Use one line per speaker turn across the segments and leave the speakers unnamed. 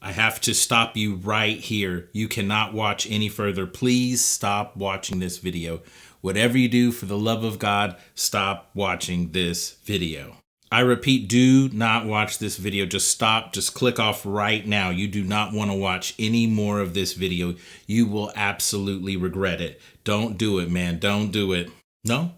I have to stop you right here. You cannot watch any further. Please stop watching this video. Whatever you do, for the love of God, stop watching this video. I repeat, do not watch this video. Just stop. Just click off right now. You do not want to watch any more of this video. You will absolutely regret it. Don't do it, man. Don't do it. No?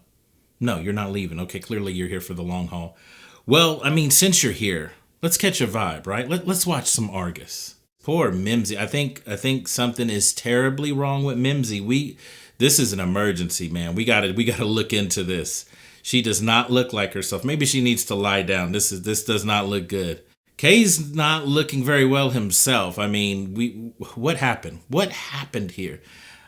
No, you're not leaving. Okay, clearly you're here for the long haul. Well, I mean, since you're here, let's catch a vibe, right? Let's watch some Orguss. Poor Mimsy. I think something is terribly wrong with Mimsy. This is an emergency, man. We gotta look into this. She does not look like herself. Maybe she needs to lie down. This does not look good. Kay's not looking very well himself. I mean, what happened? What happened here?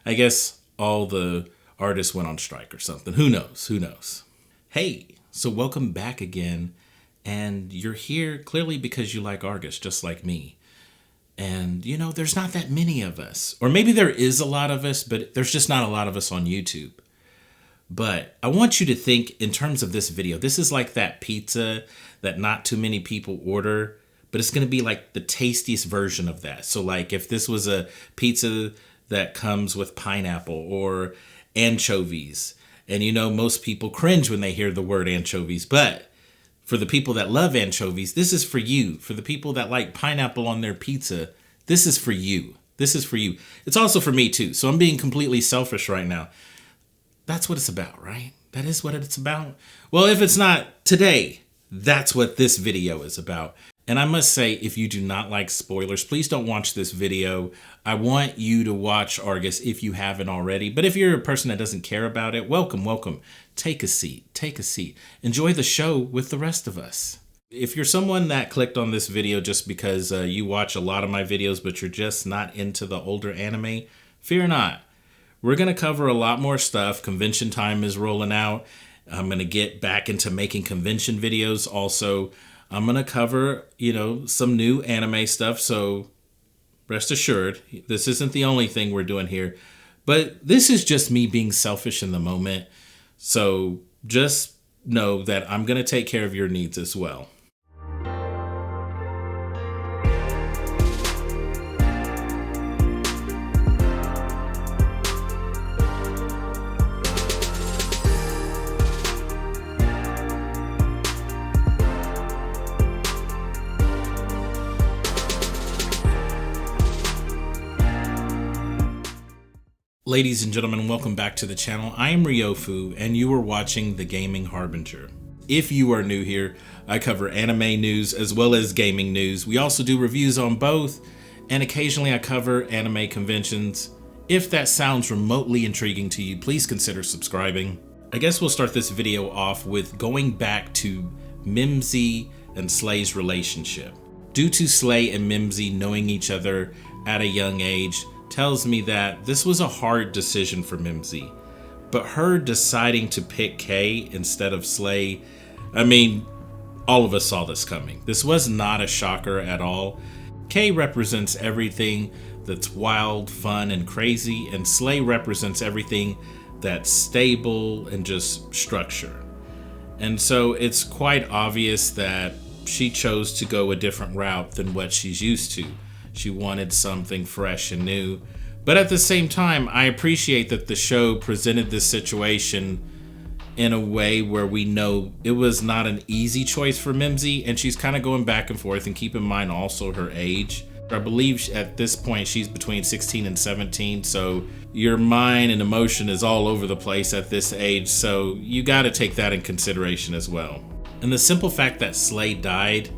I guess all the artists went on strike or something. Who knows? Who knows? Hey, so welcome back again. And you're here clearly because you like Orguss, just like me. And, you know, there's not that many of us. Or maybe there is a lot of us, but there's just not a lot of us on YouTube. But I want you to think in terms of this video. This is like that pizza that not too many people order, but it's going to be like the tastiest version of that. So like if this was a pizza that comes with pineapple or anchovies, and you know, most people cringe when they hear the word anchovies, but for the people that love anchovies, this is for you. For the people that like pineapple on their pizza, this is for you. This is for you. It's also for me too. So I'm being completely selfish right now. That's what it's about, right? That is what it's about. Well, if it's not today, that's what this video is about. And I must say, if you do not like spoilers, please don't watch this video. I want you to watch Orguss if you haven't already. But if you're a person that doesn't care about it, welcome, welcome. Take a seat, take a seat. Enjoy the show with the rest of us. If you're someone that clicked on this video just because you watch a lot of my videos, but you're just not into the older anime, fear not. We're going to cover a lot more stuff. Convention time is rolling out. I'm going to get back into making convention videos. Also, I'm going to cover, you know, some new anime stuff. So rest assured, this isn't the only thing we're doing here. But this is just me being selfish in the moment. So just know that I'm going to take care of your needs as well. Ladies and gentlemen, welcome back to the channel. I am Ryofu, and you are watching The Gaming Harbinger. If you are new here, I cover anime news as well as gaming news. We also do reviews on both, and occasionally I cover anime conventions. If that sounds remotely intriguing to you, please consider subscribing. I guess we'll start this video off with going back to Mimsy and Slay's relationship. Due to Slay and Mimsy knowing each other at a young age, tells me that this was a hard decision for Mimsy, but her deciding to pick Kay instead of Slay, I mean, all of us saw this coming. This was not a shocker at all. Kay represents everything that's wild, fun, and crazy, and Slay represents everything that's stable and just structure. And so it's quite obvious that she chose to go a different route than what she's used to. She wanted something fresh and new. But at the same time, I appreciate that the show presented this situation in a way where we know it was not an easy choice for Mimsy, and she's kind of going back and forth, and keep in mind also her age. I believe at this point she's between 16 and 17, so your mind and emotion is all over the place at this age, so you got to take that in consideration as well. And the simple fact that Slay died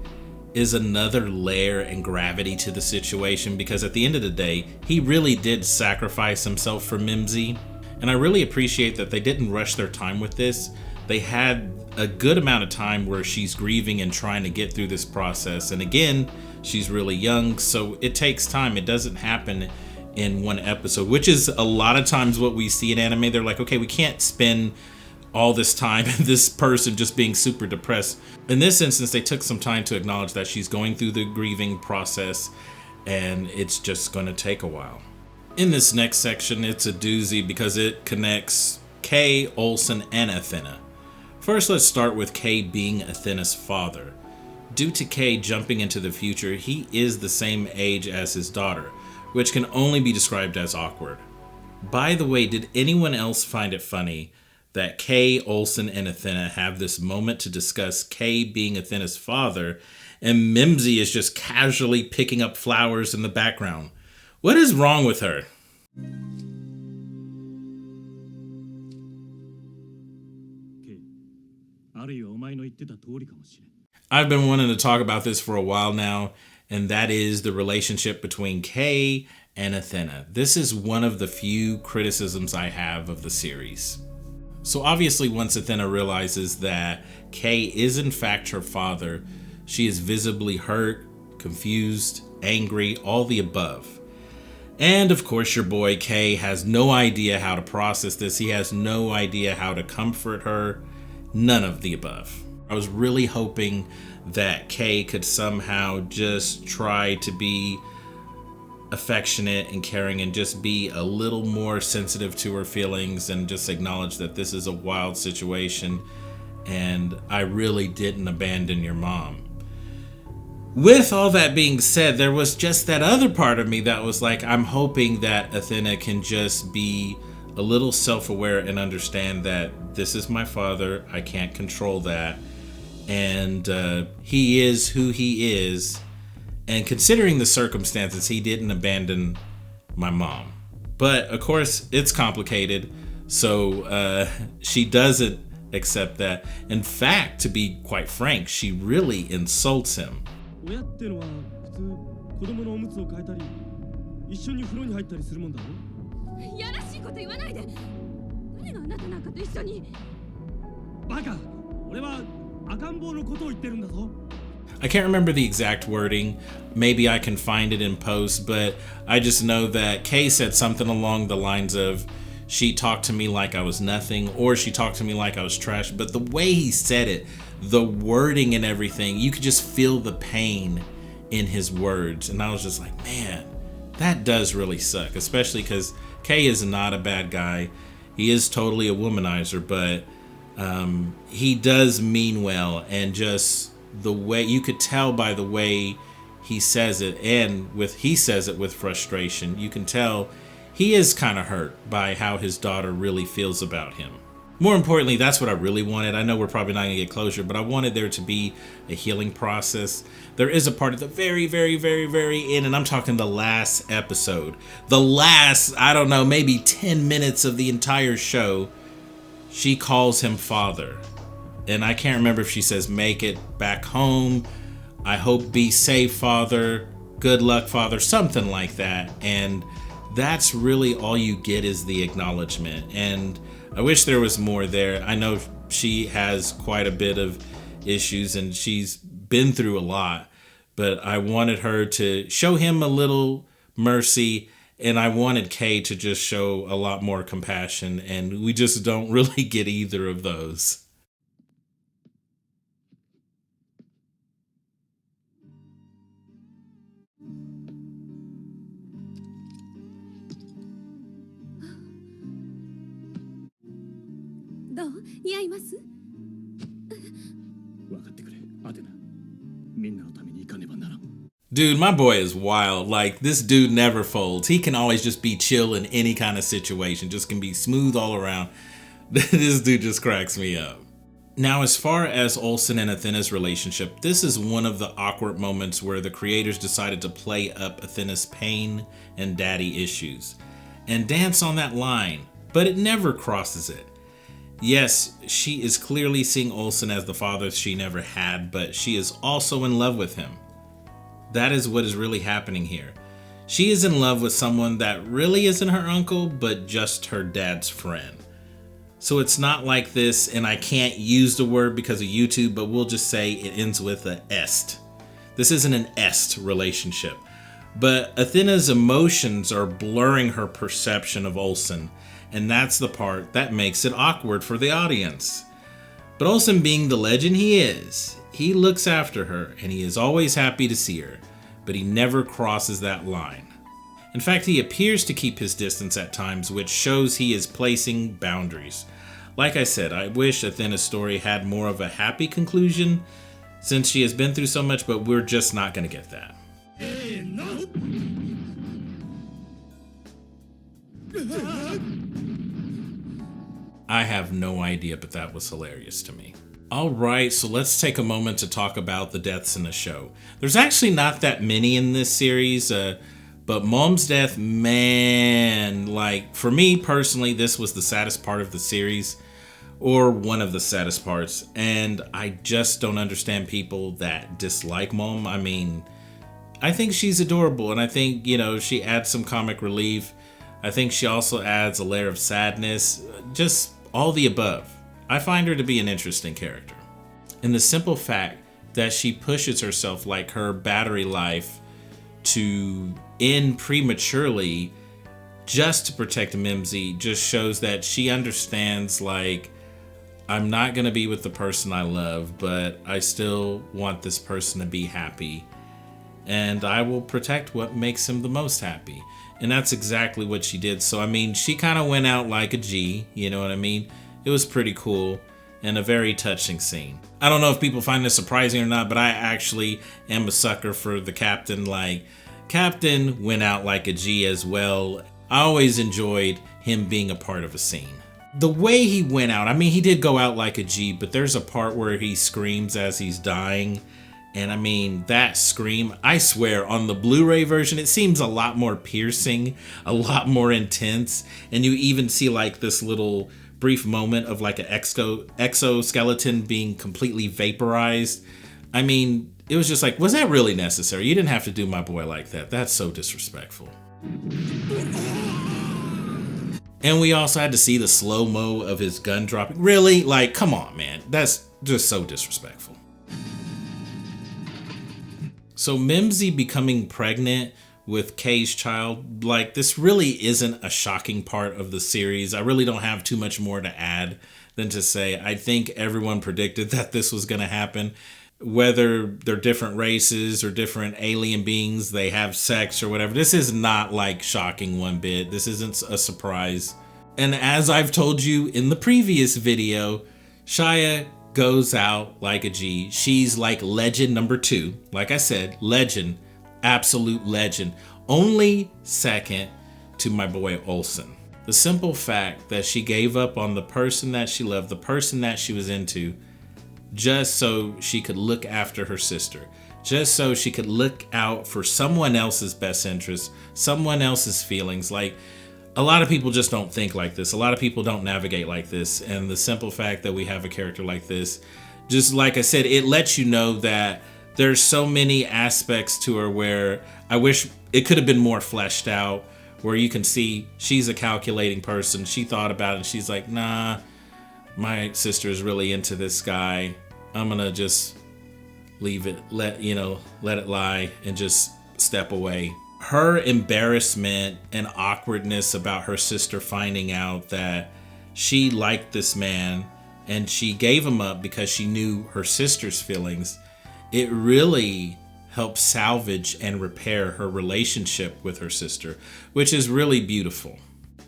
is another layer and gravity to the situation, because at the end of the day, he really did sacrifice himself for Mimsy. And I really appreciate that they didn't rush their time with this. They had a good amount of time where she's grieving and trying to get through this process. And again, she's really young, so it takes time. It doesn't happen in one episode, which is a lot of times what we see in anime. They're like, okay, we can't spend all this time and this person just being super depressed. In this instance, they took some time to acknowledge that she's going through the grieving process, and it's just going to take a while. In this next section, it's a doozy because it connects Kay, Olson, and Athena. First, let's start with Kay being Athena's father. Due to Kay jumping into the future, he is the same age as his daughter, which can only be described as awkward. By the way, did anyone else find it funny that Kay, Olson, and Athena have this moment to discuss Kay being Athena's father, and Mimsy is just casually picking up flowers in the background? What is wrong with her? I've been wanting to talk about this for a while now, and that is the relationship between Kay and Athena. This is one of the few criticisms I have of the series. So obviously, once Athena realizes that Kay is in fact her father, she is visibly hurt, confused, angry, all the above. And of course, your boy Kay has no idea how to process this. He has no idea how to comfort her. None of the above. I was really hoping that Kay could somehow just try to be affectionate and caring and just be a little more sensitive to her feelings and just acknowledge that this is a wild situation and I really didn't abandon your mom. With all that being said, there was just that other part of me that was like, I'm hoping that Athena can just be a little self-aware and understand that this is my father, I can't control that, and he is who he is, and considering the circumstances, he didn't abandon my mom. But of course, it's complicated, so she doesn't accept that. In fact, to be quite frank, she really insults him. I can't remember the exact wording. Maybe I can find it in post, but I just know that Kay said something along the lines of, she talked to me like I was nothing, or she talked to me like I was trash. But the way he said it, the wording and everything, you could just feel the pain in his words. And I was just like, man, that does really suck, especially because Kay is not a bad guy. He is totally a womanizer, but he does mean well, and just the way you could tell by the way he says it, and he says it with frustration, you can tell he is kind of hurt by how his daughter really feels about him. More importantly, that's what I really wanted. I know we're probably not gonna get closure, but I wanted there to be a healing process. There is a part at the very, very, very, very end, and I'm talking the last episode. The last, I don't know, maybe 10 minutes of the entire show, she calls him father. And I can't remember if she says, make it back home, I hope be safe, father, good luck, father, something like that. And that's really all you get is the acknowledgement. And I wish there was more there. I know she has quite a bit of issues and she's been through a lot, but I wanted her to show him a little mercy, and I wanted Kay to just show a lot more compassion, and we just don't really get either of those. Dude, my boy is wild. Like, this dude never folds. He can always just be chill in any kind of situation. Just can be smooth all around. This dude just cracks me up. Now, as far as Olson and Athena's relationship, this is one of the awkward moments where the creators decided to play up Athena's pain and daddy issues and dance on that line, but it never crosses it. Yes, she is clearly seeing Olson as the father she never had, but she is also in love with him. That is what is really happening here. She is in love with someone that really isn't her uncle, but just her dad's friend. So it's not like this, and I can't use the word because of YouTube, but we'll just say it ends with a est. This isn't an est relationship. But Athena's emotions are blurring her perception of Olson, and that's the part that makes it awkward for the audience. But Olson, being the legend he is, he looks after her, and he is always happy to see her, but he never crosses that line. In fact, he appears to keep his distance at times, which shows he is placing boundaries. Like I said, I wish Athena's story had more of a happy conclusion, since she has been through so much, but we're just not going to get that. I have no idea, but that was hilarious to me. All right, so let's take a moment to talk about the deaths in the show. There's actually not that many in this series, but Mom's death, man, like for me personally, this was the saddest part of the series, or one of the saddest parts. And I just don't understand people that dislike Mom. I mean, I think she's adorable, and I think, you know, she adds some comic relief. I think she also adds a layer of sadness, just all the above. I find her to be an interesting character. And the simple fact that she pushes herself, like her battery life, to end prematurely just to protect Mimsy just shows that she understands, like, I'm not going to be with the person I love, but I still want this person to be happy. And I will protect what makes him the most happy. And that's exactly what she did. So, I mean, she kind of went out like a G, you know what I mean? It was pretty cool and a very touching scene. I don't know if people find this surprising or not, but I actually am a sucker for the captain. Like, Captain went out like a G as well. I always enjoyed him being a part of a scene. The way he went out, I mean, he did go out like a G, but there's a part where he screams as he's dying. And I mean, that scream, I swear, on the Blu-ray version, it seems a lot more piercing, a lot more intense. And you even see like this little brief moment of like an exoskeleton being completely vaporized. I mean, it was just like, was that really necessary? You didn't have to do my boy like that. That's so disrespectful. And we also had to see the slow-mo of his gun dropping. Really? Like, come on, man. That's just so disrespectful. So Mimsy becoming pregnant with Kay's child, like, this really isn't a shocking part of the series. I really don't have too much more to add than to say I think everyone predicted that this was going to happen. Whether they're different races or different alien beings, they have sex or whatever. This is not like shocking one bit. This isn't a surprise. And as I've told you in the previous video, Shia goes out like a G. She's like legend number 2. Like I said, legend, absolute legend. Only second to my boy Olson. The simple fact that she gave up on the person that she loved, the person that she was into, just so she could look after her sister, just so she could look out for someone else's best interest, someone else's feelings. Like, a lot of people just don't think like this. A lot of people don't navigate like this. And the simple fact that we have a character like this, just like I said, it lets you know that there's so many aspects to her where I wish it could have been more fleshed out, where you can see she's a calculating person. She thought about it and she's like, nah, my sister is really into this guy. I'm gonna just leave it, let it lie and just step away. Her embarrassment and awkwardness about her sister finding out that she liked this man and she gave him up because she knew her sister's feelings, it really helped salvage and repair her relationship with her sister, which is really beautiful.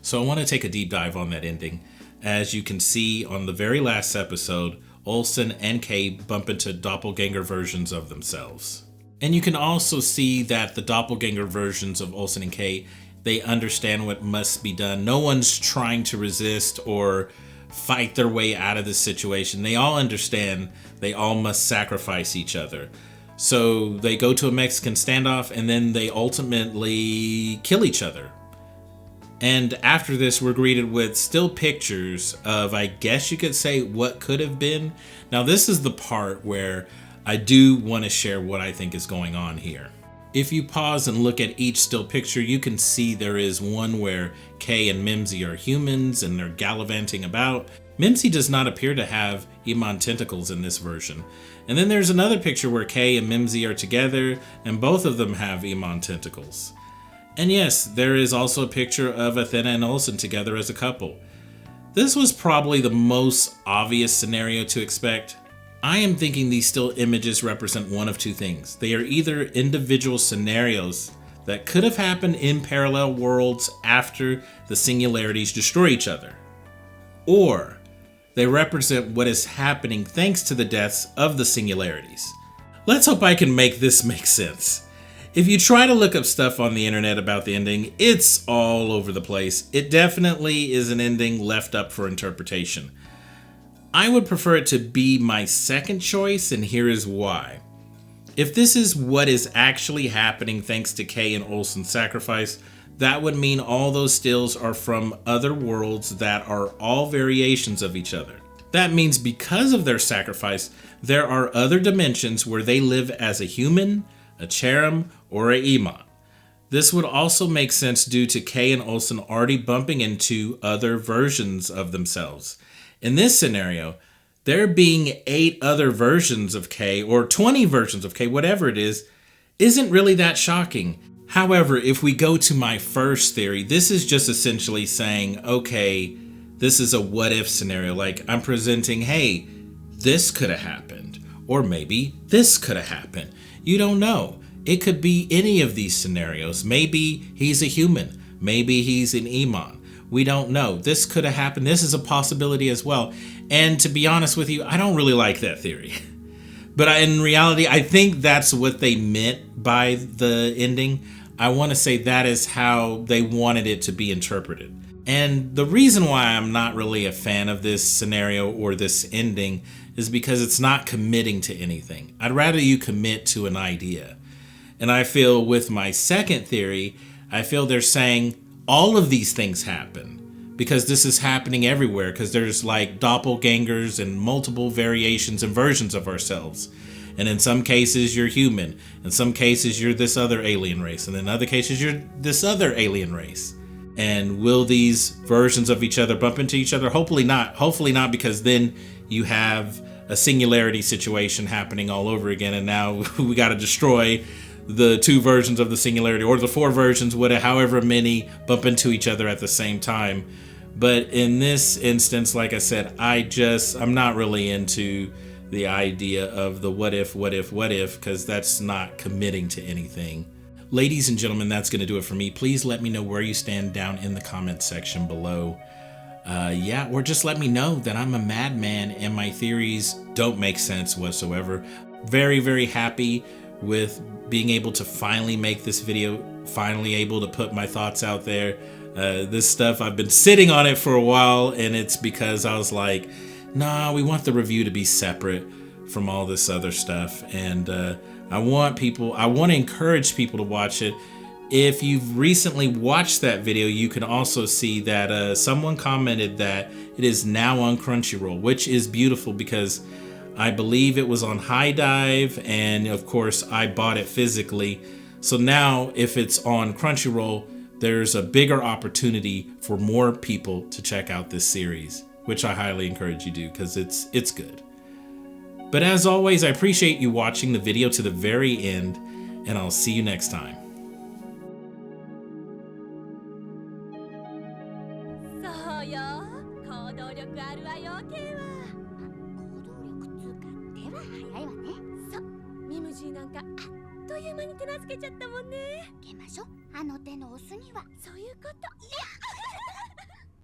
So I want to take a deep dive on that ending. As you can see on the very last episode, Olson and Kay bump into doppelganger versions of themselves. And you can also see that the doppelganger versions of Olson and Kay, they understand what must be done. No one's trying to resist or fight their way out of this situation. They all understand they all must sacrifice each other. So they go to a Mexican standoff and then they ultimately kill each other. And after this, we're greeted with still pictures of, I guess you could say, what could have been. Now, this is the part where I do want to share what I think is going on here. If you pause and look at each still picture, you can see there is one where Kay and Mimsy are humans and they're gallivanting about. Mimsy does not appear to have Iman tentacles in this version. And then there's another picture where Kay and Mimsy are together and both of them have Iman tentacles. And yes, there is also a picture of Athena and Olson together as a couple. This was probably the most obvious scenario to expect. I am thinking these still images represent one of two things. They are either individual scenarios that could have happened in parallel worlds after the singularities destroy each other, or they represent what is happening thanks to the deaths of the singularities. let's hope I can make this make sense. If you try to look up stuff on the internet about the ending, it's all over the place. It definitely is an ending left up for interpretation. I would prefer it to be my second choice, and here is why. If this is what is actually happening thanks to Kay and Olson's sacrifice, that would mean all those stills are from other worlds that are all variations of each other. That means because of their sacrifice, there are other dimensions where they live as a human, a cherub, or a Iman. This would also make sense due to Kay and Olson already bumping into other versions of themselves. In this scenario, there being 8 other versions of Kay, or 20 versions of Kay, whatever it is, isn't really that shocking. However, if we go to my first theory, this is just essentially saying, okay, this is a what if scenario. Like, I'm presenting, hey, this could have happened, or maybe this could have happened. You don't know. It could be any of these scenarios. Maybe he's a human. Maybe he's an Iman. We don't know. This could have happened. This is a possibility as well. And to be honest with you, I don't really like that theory. But in reality, I think that's what they meant by the ending. I want to say that is how they wanted it to be interpreted. And the reason why I'm not really a fan of this scenario or this ending is because it's not committing to anything. I'd rather you commit to an idea. And I feel with my second theory, I feel they're saying all of these things happen because this is happening everywhere, because there's like doppelgangers and multiple variations and versions of ourselves. And in some cases, you're human. In some cases, you're this other alien race. And in other cases, you're this other alien race. And will these versions of each other bump into each other? Hopefully not. Hopefully not, because then you have a singularity situation happening all over again. And now we got to destroy the 2 versions of the singularity, or the 4 versions, however many bump into each other at the same time. But in this instance, like I said, I'm not really into the idea of the what if, because that's not committing to anything. Ladies and gentlemen, that's going to do it for me. Please let me know where you stand down in the comment section below. Or just let me know that I'm a madman and my theories don't make sense whatsoever. Very, very happy with being able to finally make this video, finally able to put my thoughts out there. This stuff, I've been sitting on it for a while, and it's because I was like, nah, we want the review to be separate from all this other stuff. And I want to encourage people to watch it. If you've recently watched that video, you can also see that someone commented that it is now on Crunchyroll, which is beautiful because I believe it was on High Dive, and of course I bought it physically. So now if it's on Crunchyroll, there's a bigger opportunity for more people to check out this series, which I highly encourage you to, because it's good. But as always, I appreciate you watching the video to the very end, and I'll see you next time.
そうよ、行動力あるわよ、Kは。行動力つうか、手は早いわね。そう、ミムジーなんかあっという間に手なずけちゃったもんね。受けましょ、あの手のオスには。そういうこと。いや